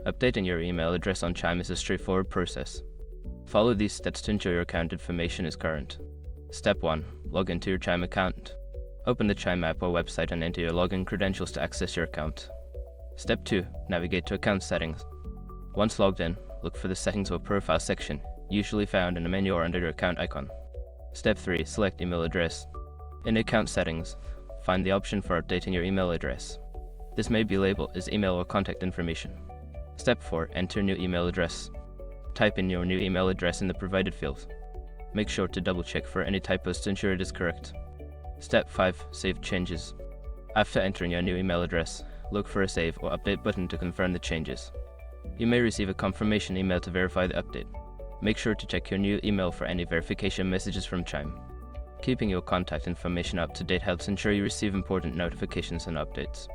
Updating your email address on Chime is a straightforward process. Follow these steps to ensure your account information is current. Step 1. Log into your Chime account. Open the Chime app or website and enter your login credentials to access your account. Step 2. Navigate to Account Settings. Once logged in, look for the Settings or Profile section, usually found in the menu or under your account icon. Step 3. Select Email Address. In Account Settings, find the option for updating your email address. This may be labeled as email or contact information. Step 4. Enter new email address. Type in your new email address in the provided field. Make sure to double check for any typos to ensure it is correct. Step 5. Save changes. After entering your new email address, look for a Save or Update button to confirm the changes. You may receive a confirmation email to verify the update. Make sure to check your new email for any verification messages from Chime. Keeping your contact information up to date helps ensure you receive important notifications and updates.